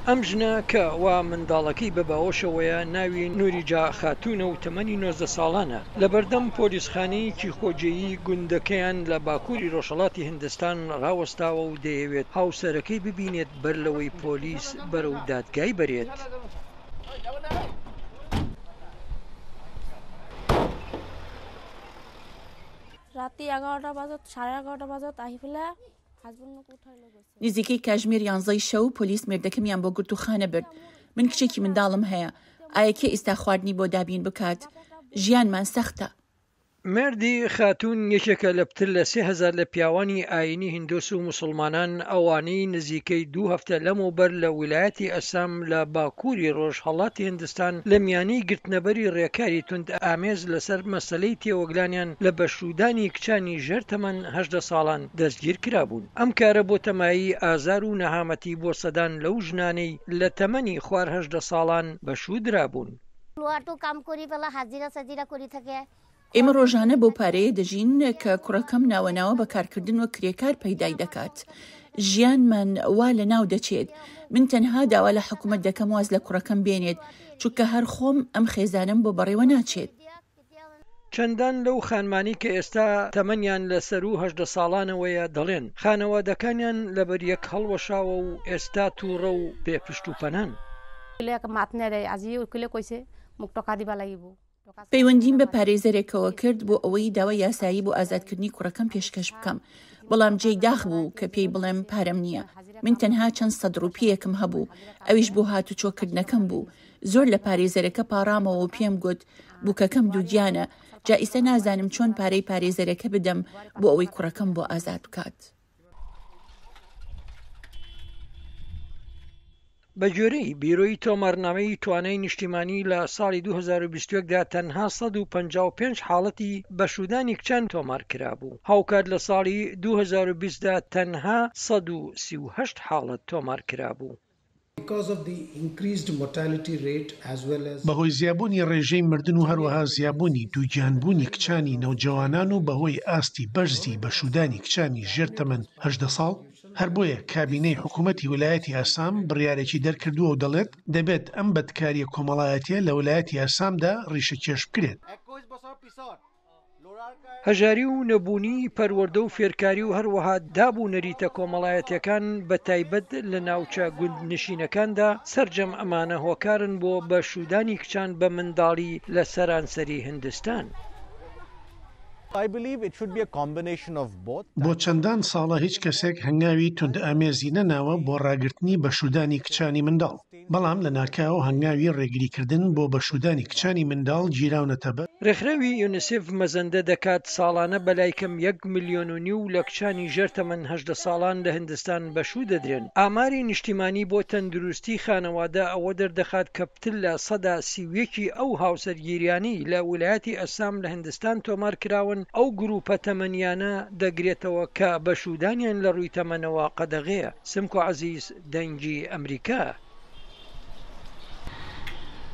ئەم ژنە کە وا منداڵەکەی بە باوەشەوەیە ناوی نوریجا خاتونە و تەمەنی 19 ساڵانە لە بەردەم پۆلیسخانەیەکی خۆجێیی گوندەکەیان لە باکووری ڕۆژهەڵاتی هیندستان ڕاوەستاوە و دەیەوێت هاوسەرەکەی ببینێت بەر لەوەی پۆلیس بەرەو دادگای بەرێت. ৰাতি 11টা বজাত 11:30 বজাত আহি পেলাই হাজবেণ্ডক উঠাই লৈ গৈছে. نزیکەی کاژمێر 11 شەو پۆلیس مێردەکەمیان بۆ گرتوخانە برد. من کچێکی منداڵم هەیە. ئایا کێ ئێستا خواردنی بۆ دابین بکات؟ ژیانمان سەختە. مردی خاتون یەکێکە لە پتر لە 3000 لە پیاوانی ئاینی هیندۆس و مسلمانان ئەوانەی نزیکەی 2 هەفتە لەمەوبەر لە ویلایەتی ئەسام لە باکووری ڕۆژهەڵاتی هیندستان لە میانەی گرتنەبەری ڕێکاری توند ئامێز لەسەر مەسەلەی تێوەگلانیان لە بەشودانی کچانی ژێر تەمەن 18 ساڵان دەستگیر کرابوون. ئەم کارە بۆ تەمایی ئازار و نەهامەتی بۆ سەدان لەو ژنانەی لە تەمەنی خوار 18 ساڵان بەشودرابوون. কাম কৰি পেলাই হাজিৰা সাজিৰা কৰি থাকে. ئێمە ڕۆژانە بۆ پارەیە دەژین کە کوڕەکەم ناوەناوە بەکارکردن وە کرێکار پەیدای دەکات. ژیانمان وا لە ناو دەچێت. من تەنها داوا لە حکوومەت دەکەم واز لە کوڕەکەم بێنێت چونکە هەر خۆم ئەم خێزانم بۆ بەڕێوە ناچێت. چەندان لەو خانمانی کە ئێستا تەمەنیان لە سەر و 18 ساڵانەوەیە دەڵێن خانەوادەکانیان لەبەر یەک هەڵوەشاوە و ئێستا تووڕە و بێپشت و پەنان. پەیوەندیم بە پارێزەرێکەوە کرد بۆ ئەوەی داوای یاسایی بۆ ئازادکردنی کوڕەکەم پێشکەش بکەم. بەڵام جێی داخ بوو کە پێی بڵێم پارەم نییە. من تەنها چەند سەد ڕوپیەکم هەبوو. ئەویش بۆ هاتوچۆکردنەکەم بوو. زۆر لە پارێزەرەکە پاڕامەوە و پێم گوت بووکەکەم دووگیانە. جا ئیستا نازانم چۆن پارەی پارێزەرەکە بدەم بۆ ئەوەی کوڕەکەم بۆ ئازاد بکات. بە گوێرەی بیرۆی تۆمارنامەی توانای نیشتیمانی لە ساڵی 2021دا تەنها 155 حاڵەتی بەشودانی کچان تۆمار کرابوو. هاوکات لە ساڵی 2020دا تەنها 138 حاڵەت تۆمار کرابوو. بەهۆی زیابوونی ڕێژەی مردن و هەروەها زیابوونی دووگیانبوونی کچانی نەوجەوانان و بەهۆی ئاستی بەرزی بەشودانی کچانی ژێر تەمەن 18 ساڵ هەر بۆیە کابینەی حکوومەتی ویلایەتی ئاسام بڕیارێکی دەرکردووە و دەڵێت دەبێت ئەم بەدکاریە کۆمەڵایەتیە لە ویلایەتی ئاسامدا ڕیشەکێش بکرێت. هەژاری و نەبوونی پەروەردە و فێرکاری و هەروەها دابوو نەریتە کۆمەڵایەتیەکان بە تایبەت لە ناوچە گوندنشینەکاندا سەرجەم ئەمانە هۆکارن بۆ بەشودانی کچان بە منداڵی لە سەرانسەری هیندستان. بۆ چەندان ساڵە هیچ کەسێک هەنگاوی توند ئامێزی نەناوە بۆ ڕاگررتنی بەشودانی کچانی منداڵ. بەڵام لە ناکاو هەنگاوی ڕێگریکردن بۆ بەشودانی کچانی منداڵ گیراونەتە بە. ڕێکخراوی یونیسف مەزەندە دەکات ساڵانە بەلایکەم 1.5 ملیۆن لە کچانی ژێر تەمەن 18 ساڵان لە هیندستان بەشوو دەدرێن. ئاماری نیشتیمانی بۆ تەندروستی خانەوادە ئەوە دەردەخات کە پتر لە 31 ئەو هاوسەرگیریانی لە ویلایەتی ئەسام لە هیندستان تۆمار کراون ئەو گروپە تەمەنیانە دەگرێتەوە کە بەشودانیان لە ڕووی تەمەنەوە قەدەغەیە. سمکۆ عەزیز، دەنگی ئەمریکا.